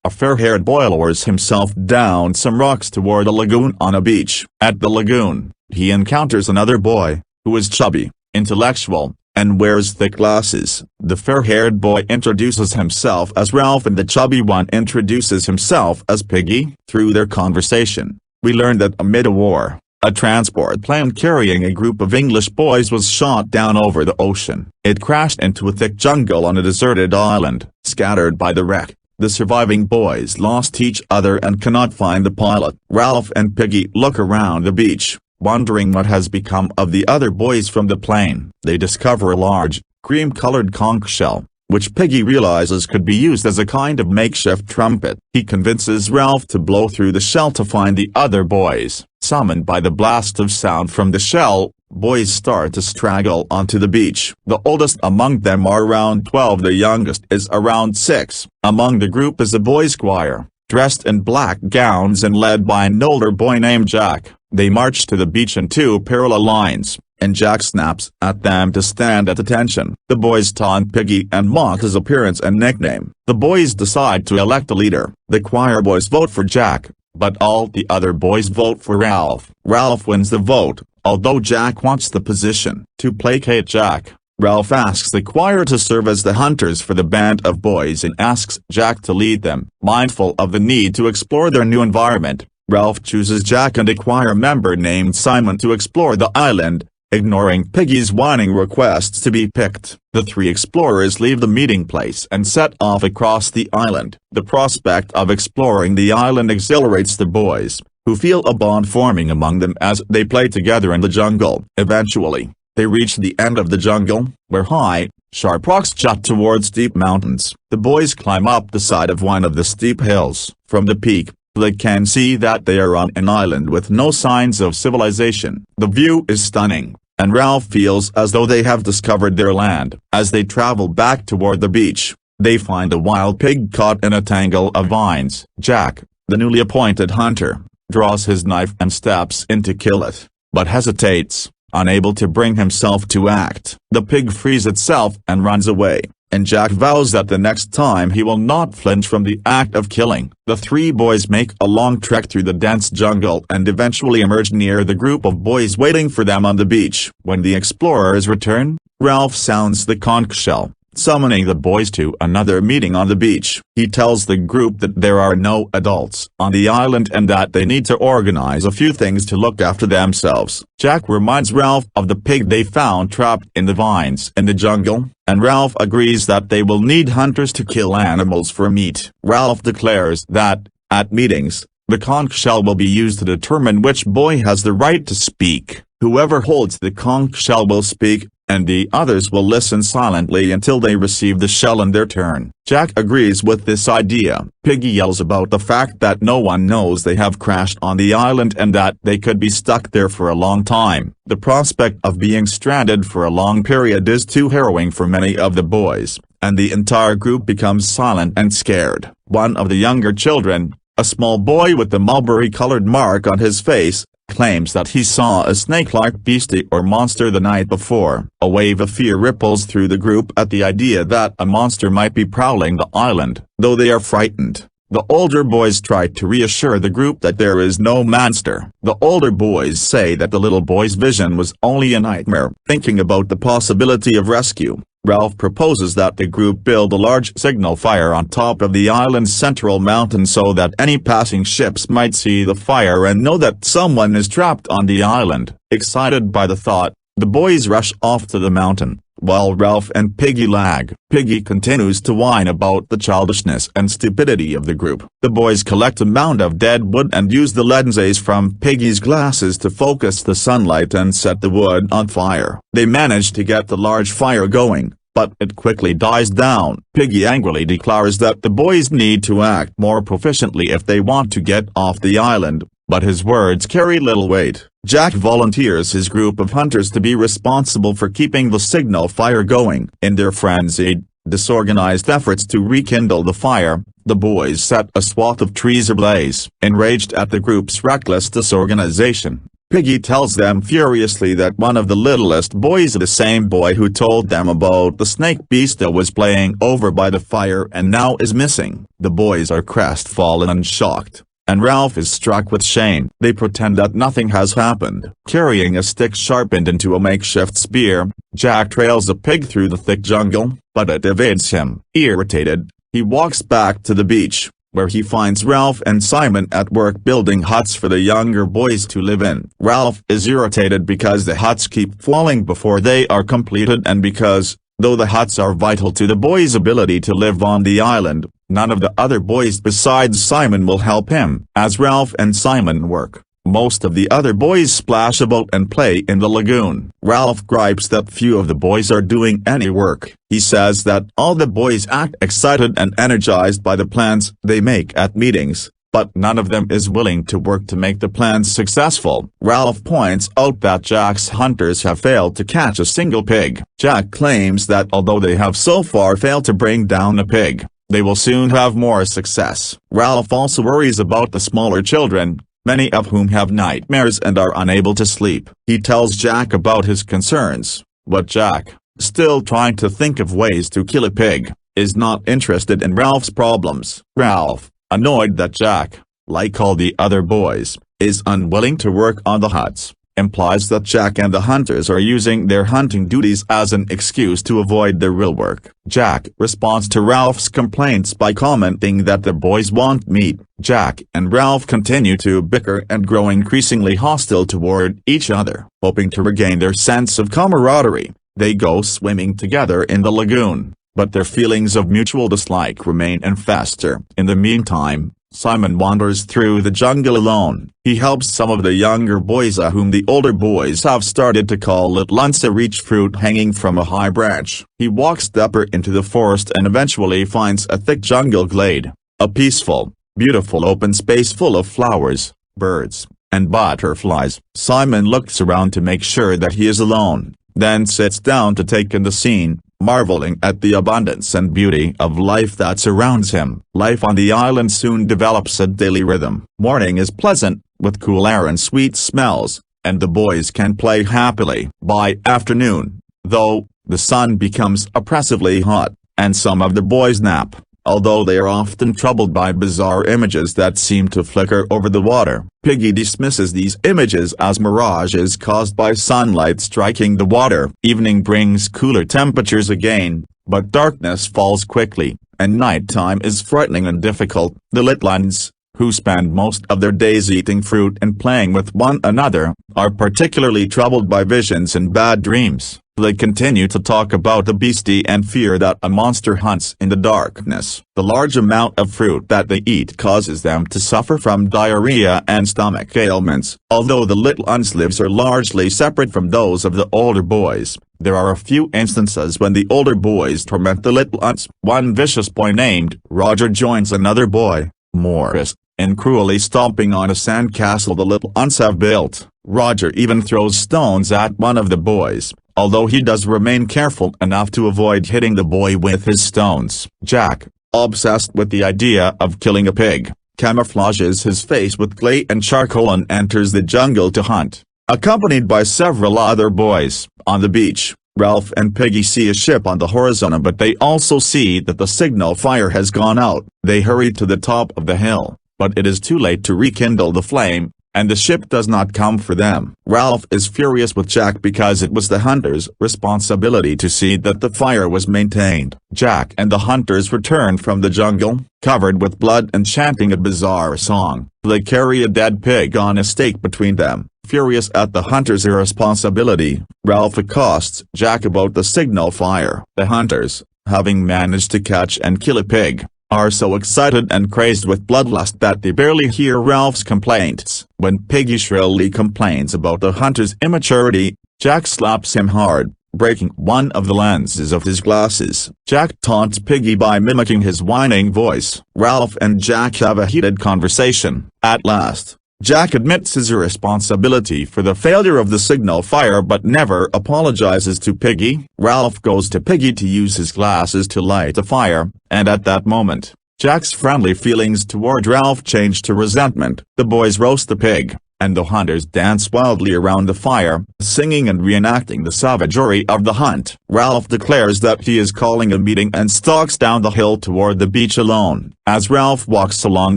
a fair-haired boy lowers himself down some rocks toward a lagoon on a beach. At the lagoon, he encounters another boy, who is chubby, intellectual, and wears thick glasses. The fair-haired boy introduces himself as Ralph and the chubby one introduces himself as Piggy. Through their conversation, we learn that amid a war, a transport plane carrying a group of English boys was shot down over the ocean. It crashed into a thick jungle on a deserted island. Scattered by the wreck, the surviving boys lost each other and cannot find the pilot. Ralph and Piggy look around the beach, wondering what has become of the other boys from the plane. They discover a large, cream-colored conch shell, which Piggy realizes could be used as a kind of makeshift trumpet. He convinces Ralph to blow through the shell to find the other boys. Summoned by the blast of sound from the shell, boys start to straggle onto the beach. The oldest among them are around 12, the youngest is around 6. Among the group is a boys' choir, dressed in black gowns and led by an older boy named Jack. They march to the beach in 2 parallel lines, and Jack snaps at them to stand at attention. The boys taunt Piggy and mock his appearance and nickname. The boys decide to elect a leader. The choir boys vote for Jack, but all the other boys vote for Ralph. Ralph wins the vote, although Jack wants the position. To placate Jack, Ralph asks the choir to serve as the hunters for the band of boys and asks Jack to lead them. Mindful of the need to explore their new environment, Ralph chooses Jack and a choir member named Simon to explore the island, ignoring Piggy's whining requests to be picked. The 3 explorers leave the meeting place and set off across the island. The prospect of exploring the island exhilarates the boys, who feel a bond forming among them as they play together in the jungle. Eventually, they reach the end of the jungle, where high, sharp rocks jut towards steep mountains. The boys climb up the side of one of the steep hills. From the peak, they can see that they are on an island with no signs of civilization. The view is stunning, and Ralph feels as though they have discovered their land. As they travel back toward the beach, they find a wild pig caught in a tangle of vines. Jack, the newly appointed hunter, draws his knife and steps in to kill it, but hesitates, unable to bring himself to act. The pig frees itself and runs away, and Jack vows that the next time he will not flinch from the act of killing. The 3 boys make a long trek through the dense jungle and eventually emerge near the group of boys waiting for them on the beach. When the explorers return, Ralph sounds the conch shell, summoning the boys to another meeting on the beach. He tells the group that there are no adults on the island and that they need to organize a few things to look after themselves. Jack reminds Ralph of the pig they found trapped in the vines in the jungle, and Ralph agrees that they will need hunters to kill animals for meat. Ralph declares that, at meetings, the conch shell will be used to determine which boy has the right to speak. Whoever holds the conch shell will speak, and the others will listen silently until they receive the shell in their turn. Jack agrees with this idea. Piggy yells about the fact that no one knows they have crashed on the island and that they could be stuck there for a long time. The prospect of being stranded for a long period is too harrowing for many of the boys, and the entire group becomes silent and scared. One of the younger children, a small boy with the mulberry-colored mark on his face, claims that he saw a snake-like beastie or monster the night before. A wave of fear ripples through the group at the idea that a monster might be prowling the island. Though they are frightened, the older boys try to reassure the group that there is no monster. The older boys say that the little boy's vision was only a nightmare. Thinking about the possibility of rescue, Ralph proposes that the group build a large signal fire on top of the island's central mountain so that any passing ships might see the fire and know that someone is trapped on the island. Excited by the thought, the boys rush off to the mountain, while Ralph and Piggy lag. Piggy continues to whine about the childishness and stupidity of the group. The boys collect a mound of dead wood and use the lenses from Piggy's glasses to focus the sunlight and set the wood on fire. They manage to get the large fire going, but it quickly dies down. Piggy angrily declares that the boys need to act more proficiently if they want to get off the island, but his words carry little weight. Jack volunteers his group of hunters to be responsible for keeping the signal fire going. In their frenzied, disorganized efforts to rekindle the fire, the boys set a swath of trees ablaze. Enraged at the group's reckless disorganization, Piggy tells them furiously that one of the littlest boys, the same boy who told them about the snake beast, was playing over by the fire and now is missing. The boys are crestfallen and shocked, and Ralph is struck with shame. They pretend that nothing has happened. Carrying a stick sharpened into a makeshift spear, Jack trails the pig through the thick jungle, but it evades him. Irritated, he walks back to the beach, where he finds Ralph and Simon at work building huts for the younger boys to live in. Ralph is irritated because the huts keep falling before they are completed, and because, though the huts are vital to the boys' ability to live on the island, none of the other boys besides Simon will help him. As Ralph and Simon work, most of the other boys splash about and play in the lagoon. Ralph gripes that few of the boys are doing any work. He says that all the boys act excited and energized by the plans they make at meetings, but none of them is willing to work to make the plans successful. Ralph points out that Jack's hunters have failed to catch a single pig. Jack claims that although they have so far failed to bring down a pig, they will soon have more success. Ralph also worries about the smaller children, many of whom have nightmares and are unable to sleep. He tells Jack about his concerns, but Jack, still trying to think of ways to kill a pig, is not interested in Ralph's problems. Ralph, annoyed that Jack, like all the other boys, is unwilling to work on the huts, implies that Jack and the hunters are using their hunting duties as an excuse to avoid their real work. Jack responds to Ralph's complaints by commenting that the boys want meat. Jack and Ralph continue to bicker and grow increasingly hostile toward each other. Hoping to regain their sense of camaraderie, they go swimming together in the lagoon, but their feelings of mutual dislike remain and fester. In the meantime, Simon wanders through the jungle alone. He helps some of the younger boys whom the older boys have started to call little unts to reach fruit hanging from a high branch. He walks deeper into the forest and eventually finds a thick jungle glade, a peaceful, beautiful open space full of flowers, birds, and butterflies. Simon looks around to make sure that he is alone, then sits down to take in the scene, marveling at the abundance and beauty of life that surrounds him. Life on the island soon develops a daily rhythm. Morning is pleasant, with cool air and sweet smells, and the boys can play happily. By afternoon, though, the sun becomes oppressively hot, and some of the boys nap, although they are often troubled by bizarre images that seem to flicker over the water. Piggy dismisses these images as mirages caused by sunlight striking the water. Evening brings cooler temperatures again, but darkness falls quickly, and nighttime is frightening and difficult. The little unts, who spend most of their days eating fruit and playing with one another, are particularly troubled by visions and bad dreams. They continue to talk about the beastie and fear that a monster hunts in the darkness. The large amount of fruit that they eat causes them to suffer from diarrhea and stomach ailments. Although the little unts' lives are largely separate from those of the older boys, there are a few instances when the older boys torment the little unts. One vicious boy named Roger joins another boy, Morris, in cruelly stomping on a sandcastle the little unts have built. Roger even throws stones at one of the boys, although he does remain careful enough to avoid hitting the boy with his stones. Jack, obsessed with the idea of killing a pig, camouflages his face with clay and charcoal and enters the jungle to hunt, accompanied by several other boys. On the beach, Ralph and Piggy see a ship on the horizon, but they also see that the signal fire has gone out. They hurry to the top of the hill, but it is too late to rekindle the flame, and the ship does not come for them. Ralph is furious with Jack because it was the hunters' responsibility to see that the fire was maintained. Jack and the hunters return from the jungle, covered with blood and chanting a bizarre song. They carry a dead pig on a stake between them. Furious at the hunters' irresponsibility, Ralph accosts Jack about the signal fire. The hunters, having managed to catch and kill a pig, are so excited and crazed with bloodlust that they barely hear Ralph's complaints. When Piggy shrilly complains about the hunter's immaturity, Jack slaps him hard, breaking one of the lenses of his glasses. Jack taunts Piggy by mimicking his whining voice. Ralph and Jack have a heated conversation. At last, Jack admits his irresponsibility for the failure of the signal fire but never apologizes to Piggy. Ralph goes to Piggy to use his glasses to light a fire, and at that moment, Jack's friendly feelings toward Ralph change to resentment. The boys roast the pig, and the hunters dance wildly around the fire, singing and reenacting the savagery of the hunt. Ralph declares that he is calling a meeting and stalks down the hill toward the beach alone. As Ralph walks along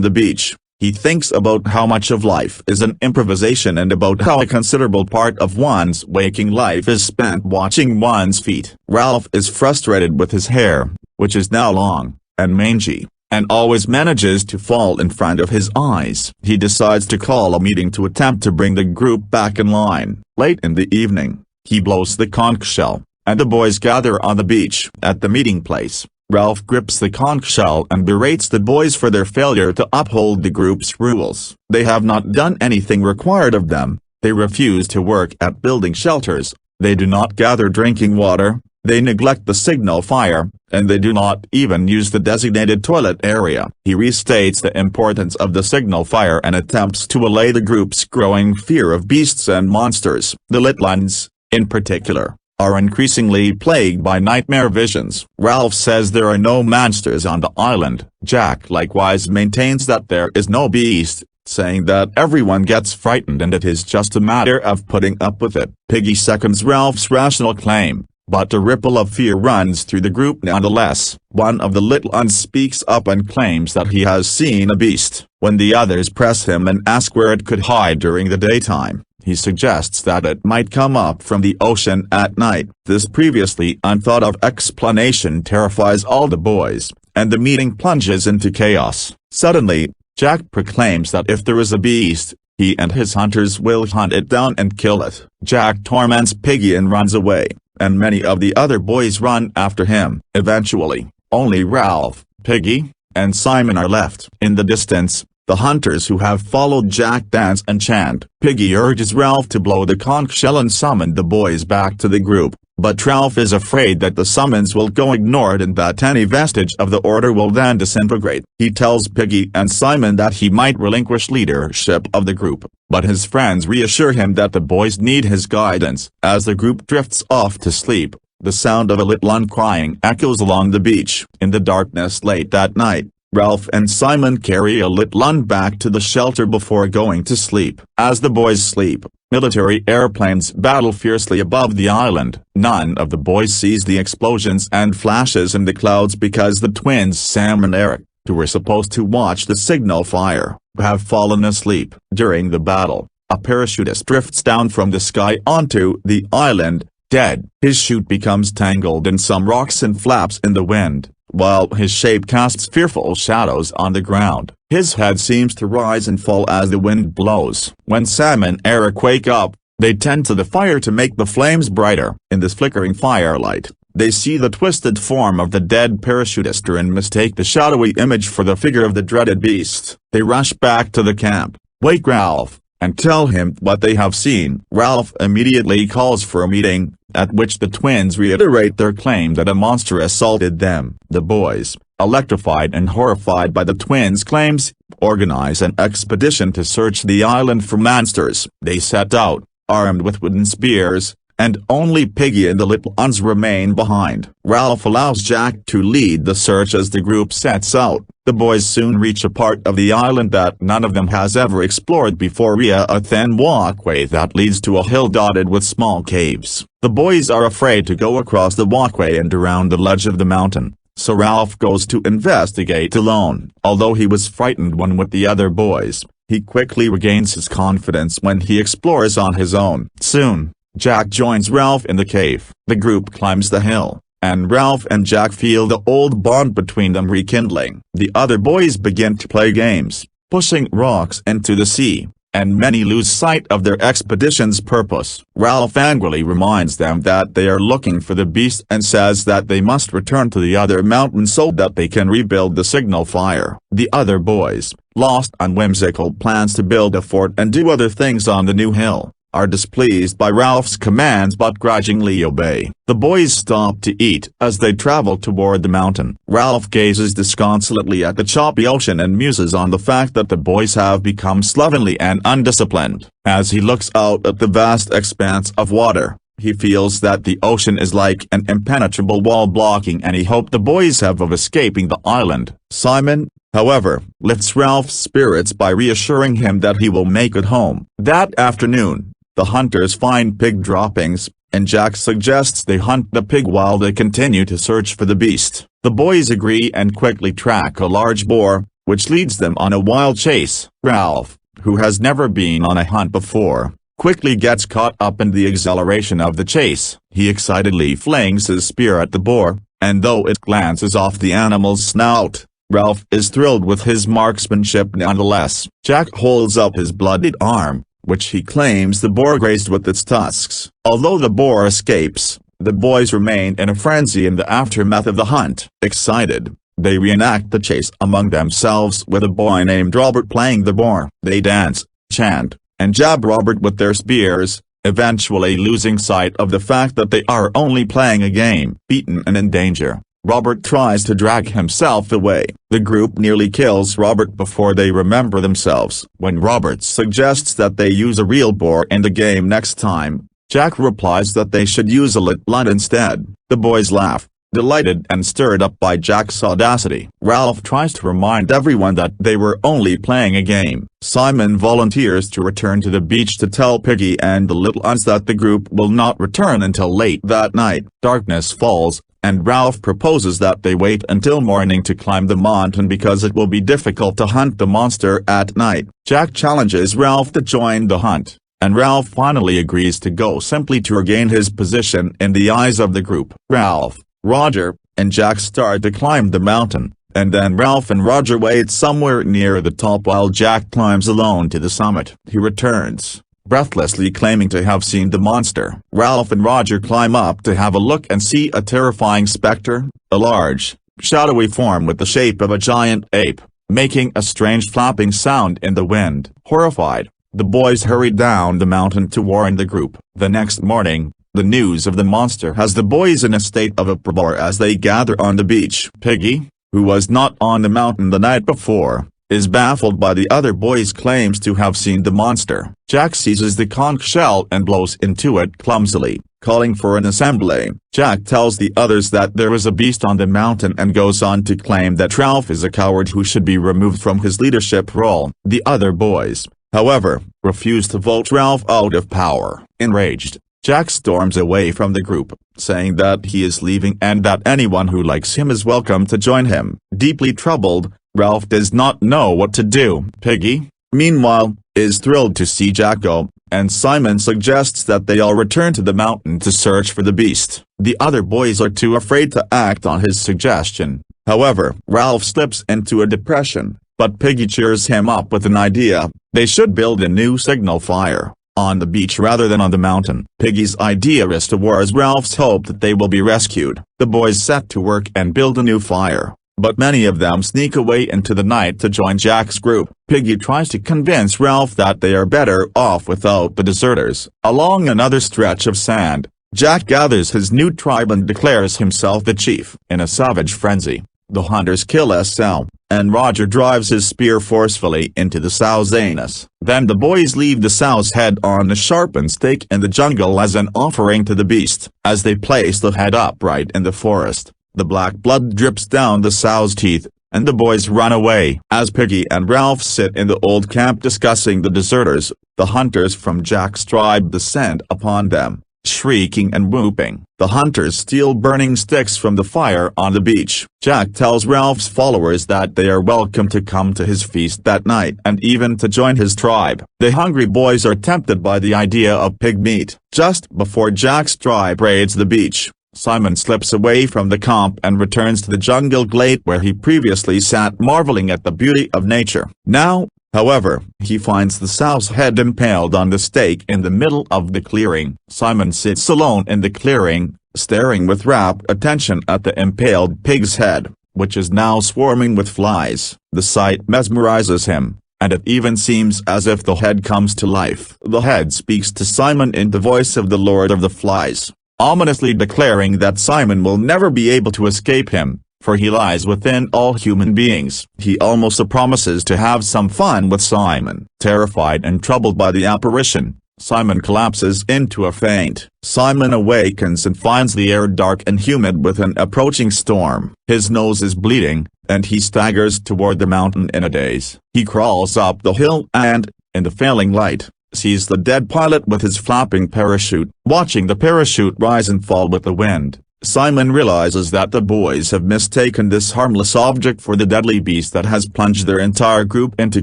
the beach, he thinks about how much of life is an improvisation and about how a considerable part of one's waking life is spent watching one's feet. Ralph is frustrated with his hair, which is now long and mangy, and always manages to fall in front of his eyes. He decides to call a meeting to attempt to bring the group back in line. Late in the evening, he blows the conch shell, and the boys gather on the beach. At the meeting place, Ralph grips the conch shell and berates the boys for their failure to uphold the group's rules. They have not done anything required of them. They refuse to work at building shelters, they do not gather drinking water, they neglect the signal fire, and they do not even use the designated toilet area. He restates the importance of the signal fire and attempts to allay the group's growing fear of beasts and monsters. The Litlunds, in particular, are increasingly plagued by nightmare visions. Ralph says there are no monsters on the island. Jack likewise maintains that there is no beast, saying that everyone gets frightened and it is just a matter of putting up with it. Piggy seconds Ralph's rational claim, but a ripple of fear runs through the group nonetheless. One of the Litlunds speaks up and claims that he has seen a beast. When the others press him and ask where it could hide during the daytime, he suggests that it might come up from the ocean at night. This previously unthought-of explanation terrifies all the boys, and the meeting plunges into chaos. Suddenly, Jack proclaims that if there is a beast, he and his hunters will hunt it down and kill it. Jack torments Piggy and runs away, and many of the other boys run after him. Eventually, only Ralph, Piggy, and Simon are left. In the distance, the hunters who have followed Jack dance and chant. Piggy urges Ralph to blow the conch shell and summon the boys back to the group, but Ralph is afraid that the summons will go ignored and that any vestige of the order will then disintegrate. He tells Piggy and Simon that he might relinquish leadership of the group, but his friends reassure him that the boys need his guidance. As the group drifts off to sleep, the sound of a Litlund crying echoes along the beach. In the darkness late that night, Ralph and Simon carry a Litlund back to the shelter before going to sleep. As the boys sleep, military airplanes battle fiercely above the island. None of the boys sees the explosions and flashes in the clouds because the twins Sam and Eric, who were supposed to watch the signal fire, have fallen asleep. During the battle, a parachutist drifts down from the sky onto the island, dead. His chute becomes tangled in some rocks and flaps in the wind, while his shape casts fearful shadows on the ground. His head seems to rise and fall as the wind blows. When Sam and Eric wake up, they tend to the fire to make the flames brighter. In this flickering firelight, they see the twisted form of the dead parachutist and mistake the shadowy image for the figure of the dreaded beast. They rush back to the camp, wake Ralph, and tell him what they have seen. Ralph immediately calls for a meeting, at which the twins reiterate their claim that a monster assaulted them. The boys, electrified and horrified by the twins' claims, organize an expedition to search the island for monsters. They set out, armed with wooden spears, and only Piggy and the Litlunds remain behind. Ralph allows Jack to lead the search as the group sets out. The boys soon reach a part of the island that none of them has ever explored before via a thin walkway that leads to a hill dotted with small caves. The boys are afraid to go across the walkway and around the ledge of the mountain, so Ralph goes to investigate alone. Although he was frightened when with the other boys, he quickly regains his confidence when he explores on his own. Soon, Jack joins Ralph in the cave. The group climbs the hill, and Ralph and Jack feel the old bond between them rekindling. The other boys begin to play games, pushing rocks into the sea, and many lose sight of their expedition's purpose. Ralph angrily reminds them that they are looking for the beast and says that they must return to the other mountain so that they can rebuild the signal fire. The other boys, lost on whimsical plans to build a fort and do other things on the new hill, are displeased by Ralph's commands but grudgingly obey. The boys stop to eat as they travel toward the mountain. Ralph gazes disconsolately at the choppy ocean and muses on the fact that the boys have become slovenly and undisciplined. As he looks out at the vast expanse of water, he feels that the ocean is like an impenetrable wall blocking any hope the boys have of escaping the island. Simon, however, lifts Ralph's spirits by reassuring him that he will make it home. That afternoon, the hunters find pig droppings, and Jack suggests they hunt the pig while they continue to search for the beast. The boys agree and quickly track a large boar, which leads them on a wild chase. Ralph, who has never been on a hunt before, quickly gets caught up in the exhilaration of the chase. He excitedly flings his spear at the boar, and though it glances off the animal's snout, Ralph is thrilled with his marksmanship nonetheless. Jack holds up his bloodied arm, which he claims the boar grazed with its tusks. Although the boar escapes, the boys remain in a frenzy in the aftermath of the hunt. Excited, they reenact the chase among themselves with a boy named Robert playing the boar. They dance, chant, and jab Robert with their spears, eventually losing sight of the fact that they are only playing a game. Beaten and in danger, Robert tries to drag himself away. The group nearly kills Robert before they remember themselves. When Robert suggests that they use a real boar in the game next time, Jack replies that they should use a lit blunt instead. The boys laugh, delighted and stirred up by Jack's audacity. Ralph tries to remind everyone that they were only playing a game. Simon volunteers to return to the beach to tell Piggy and the little uns that the group will not return until late that night. Darkness falls, and Ralph proposes that they wait until morning to climb the mountain because it will be difficult to hunt the monster at night. Jack challenges Ralph to join the hunt, and Ralph finally agrees to go simply to regain his position in the eyes of the group. Ralph, Roger, and Jack start to climb the mountain, and then Ralph and Roger wait somewhere near the top while Jack climbs alone to the summit. He returns, breathlessly claiming to have seen the monster. Ralph and Roger climb up to have a look and see a terrifying specter, a large, shadowy form with the shape of a giant ape, making a strange flapping sound in the wind. Horrified, the boys hurry down the mountain to warn the group. The next morning, the news of the monster has the boys in a state of uproar as they gather on the beach. Piggy, who was not on the mountain the night before, is baffled by the other boys' claims to have seen the monster. Jack seizes the conch shell and blows into it clumsily, calling for an assembly. Jack tells the others that there is a beast on the mountain and goes on to claim that Ralph is a coward who should be removed from his leadership role. The other boys, however, refuse to vote Ralph out of power. Enraged, Jack storms away from the group, saying that he is leaving and that anyone who likes him is welcome to join him. Deeply troubled, Ralph does not know what to do. Piggy, meanwhile, is thrilled to see Jack go, and Simon suggests that they all return to the mountain to search for the beast. The other boys are too afraid to act on his suggestion. However, Ralph slips into a depression, but Piggy cheers him up with an idea. They should build a new signal fire on the beach rather than on the mountain. Piggy's idea restores Ralph's hope that they will be rescued. The boys set to work and build a new fire, but many of them sneak away into the night to join Jack's group. Piggy tries to convince Ralph that they are better off without the deserters. Along another stretch of sand, Jack gathers his new tribe and declares himself the chief. In a savage frenzy, the hunters kill SL, and Roger drives his spear forcefully into the sow's anus. Then the boys leave the sow's head on a sharpened stake in the jungle as an offering to the beast. As they place the head upright in the forest, the black blood drips down the sow's teeth, and the boys run away. As Piggy and Ralph sit in the old camp discussing the deserters, the hunters from Jack's tribe descend upon them, shrieking and whooping. The hunters steal burning sticks from the fire on the beach. Jack tells Ralph's followers that they are welcome to come to his feast that night and even to join his tribe. The hungry boys are tempted by the idea of pig meat. Just before Jack's tribe raids the beach, Simon slips away from the camp and returns to the jungle glade where he previously sat marveling at the beauty of nature. Now, however, he finds the sow's head impaled on the stake in the middle of the clearing. Simon sits alone in the clearing, staring with rapt attention at the impaled pig's head, which is now swarming with flies. The sight mesmerizes him, and it even seems as if the head comes to life. The head speaks to Simon in the voice of the Lord of the Flies, ominously declaring that Simon will never be able to escape him, for he lies within all human beings. He almost promises to have some fun with Simon. Terrified and troubled by the apparition, Simon collapses into a faint. Simon awakens and finds the air dark and humid with an approaching storm. His nose is bleeding, and he staggers toward the mountain in a daze. He crawls up the hill and, in the failing light, sees the dead pilot with his flapping parachute. Watching the parachute rise and fall with the wind, Simon realizes that the boys have mistaken this harmless object for the deadly beast that has plunged their entire group into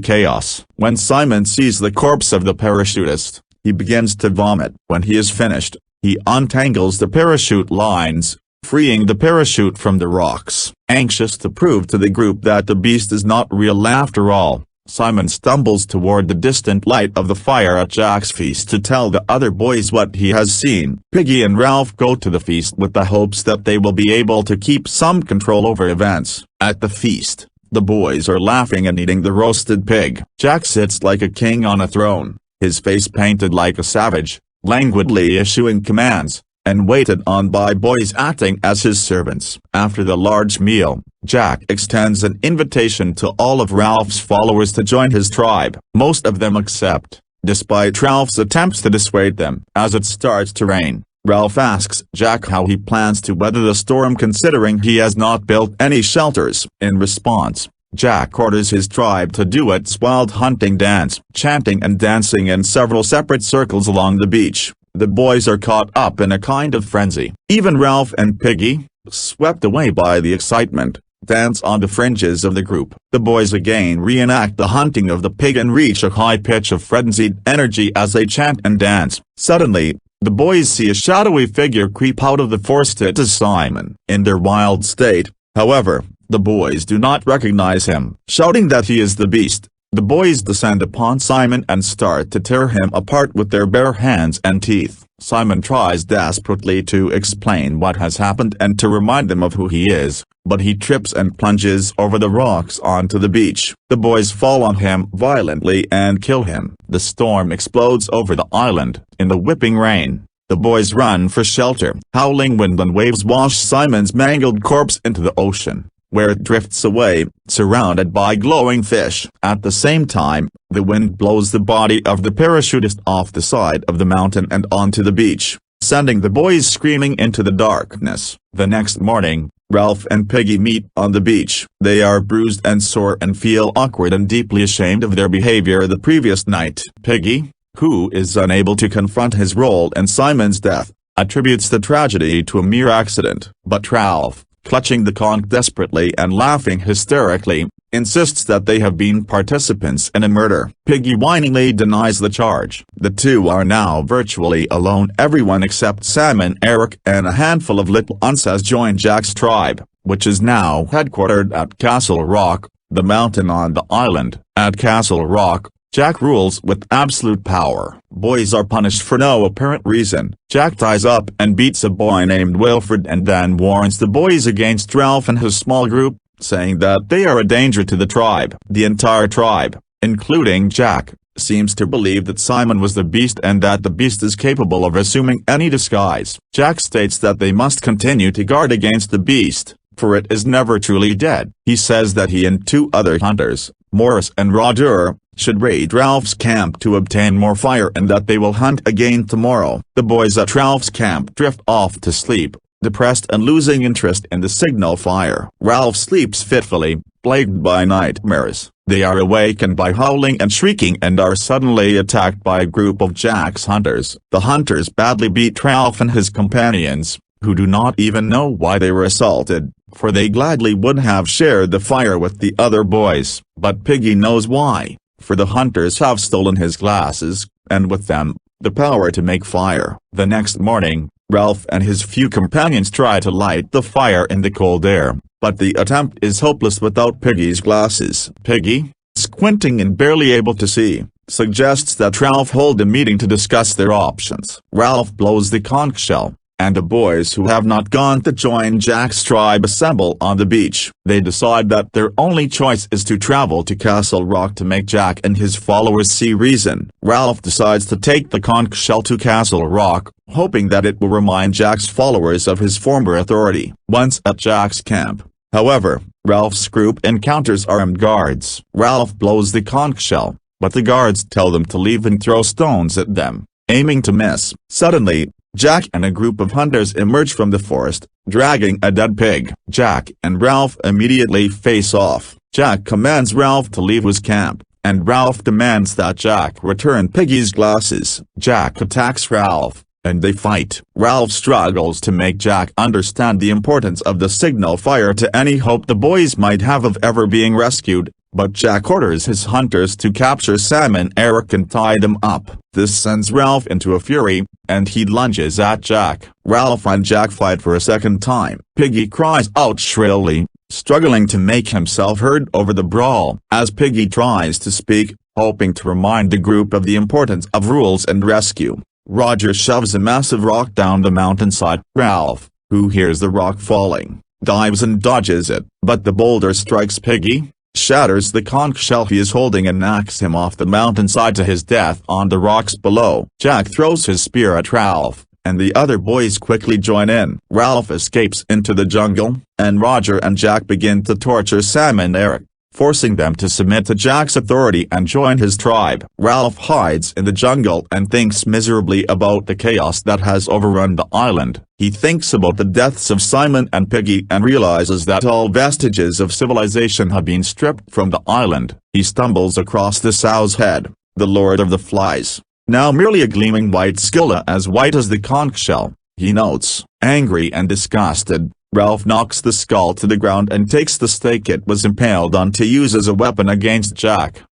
chaos. When Simon sees the corpse of the parachutist, he begins to vomit. When he is finished, he untangles the parachute lines, freeing the parachute from the rocks. Anxious to prove to the group that the beast is not real after all, Simon stumbles toward the distant light of the fire at Jack's feast to tell the other boys what he has seen. Piggy and Ralph go to the feast with the hopes that they will be able to keep some control over events. At the feast, the boys are laughing and eating the roasted pig. Jack sits like a king on a throne, his face painted like a savage, languidly issuing commands, and waited on by boys acting as his servants. After the large meal, Jack extends an invitation to all of Ralph's followers to join his tribe. Most of them accept, despite Ralph's attempts to dissuade them. As it starts to rain, Ralph asks Jack how he plans to weather the storm considering he has not built any shelters. In response, Jack orders his tribe to do its wild hunting dance, chanting and dancing in several separate circles along the beach. The boys are caught up in a kind of frenzy. Even Ralph and Piggy, swept away by the excitement, dance on the fringes of the group. The boys again reenact the hunting of the pig and reach a high pitch of frenzied energy as they chant and dance. Suddenly, the boys see a shadowy figure creep out of the forest. It is Simon. In their wild state, however, the boys do not recognize him. Shouting that he is the beast, the boys descend upon Simon and start to tear him apart with their bare hands and teeth. Simon tries desperately to explain what has happened and to remind them of who he is, but he trips and plunges over the rocks onto the beach. The boys fall on him violently and kill him. The storm explodes over the island. In the whipping rain, the boys run for shelter. Howling wind and waves wash Simon's mangled corpse into the ocean, where it drifts away, surrounded by glowing fish. At the same time, the wind blows the body of the parachutist off the side of the mountain and onto the beach, sending the boys screaming into the darkness. The next morning, Ralph and Piggy meet on the beach. They are bruised and sore and feel awkward and deeply ashamed of their behavior the previous night. Piggy, who is unable to confront his role in Simon's death, attributes the tragedy to a mere accident. But Ralph, clutching the conch desperately and laughing hysterically, insists that they have been participants in a murder. Piggy whiningly denies the charge. The two are now virtually alone. Everyone except Sam and Eric and a handful of little uns has joined Jack's tribe, which is now headquartered at Castle Rock, the mountain on the island. At Castle Rock, Jack rules with absolute power. Boys are punished for no apparent reason. Jack ties up and beats a boy named Wilfred and then warns the boys against Ralph and his small group, saying that they are a danger to the tribe. The entire tribe, including Jack, seems to believe that Simon was the beast and that the beast is capable of assuming any disguise. Jack states that they must continue to guard against the beast, for it is never truly dead. He says that he and two other hunters, Morris and Roger, should raid Ralph's camp to obtain more fire and that they will hunt again tomorrow. The boys at Ralph's camp drift off to sleep, depressed and losing interest in the signal fire. Ralph sleeps fitfully, plagued by nightmares. They are awakened by howling and shrieking and are suddenly attacked by a group of Jack's hunters. The hunters badly beat Ralph and his companions, who do not even know why they were assaulted, for they gladly would have shared the fire with the other boys. But Piggy knows why, for the hunters have stolen his glasses, and with them, the power to make fire. The next morning, Ralph and his few companions try to light the fire in the cold air, but the attempt is hopeless without Piggy's glasses. Piggy, squinting and barely able to see, suggests that Ralph hold a meeting to discuss their options. Ralph blows the conch shell, and the boys who have not gone to join Jack's tribe assemble on the beach. They decide that their only choice is to travel to Castle Rock to make Jack and his followers see reason. Ralph decides to take the conch shell to Castle Rock, hoping that it will remind Jack's followers of his former authority. Once at Jack's camp, however, Ralph's group encounters armed guards. Ralph blows the conch shell, but the guards tell them to leave and throw stones at them, aiming to miss. Suddenly, Jack and a group of hunters emerge from the forest, dragging a dead pig. Jack and Ralph immediately face off. Jack commands Ralph to leave his camp, and Ralph demands that Jack return Piggy's glasses. Jack attacks Ralph, and they fight. Ralph struggles to make Jack understand the importance of the signal fire to any hope the boys might have of ever being rescued, but Jack orders his hunters to capture Sam and Eric and tie them up. This sends Ralph into a fury, and he lunges at Jack. Ralph and Jack fight for a second time. Piggy cries out shrilly, struggling to make himself heard over the brawl. As Piggy tries to speak, hoping to remind the group of the importance of rules and rescue, Roger shoves a massive rock down the mountainside. Ralph, who hears the rock falling, dives and dodges it, but the boulder strikes Piggy, shatters the conch shell he is holding and knocks him off the mountainside to his death on the rocks below. Jack throws his spear at Ralph, and the other boys quickly join in. Ralph escapes into the jungle, and Roger and Jack begin to torture Sam and Eric, forcing them to submit to Jack's authority and join his tribe. Ralph hides in the jungle and thinks miserably about the chaos that has overrun the island. He thinks about the deaths of Simon and Piggy and realizes that all vestiges of civilization have been stripped from the island. He stumbles across the Sow's head, the Lord of the Flies, now merely a gleaming white skilla as white as the conch shell. He notes, angry and disgusted, Ralph knocks the skull to the ground and takes the stake it was impaled on to use as a weapon against Jack.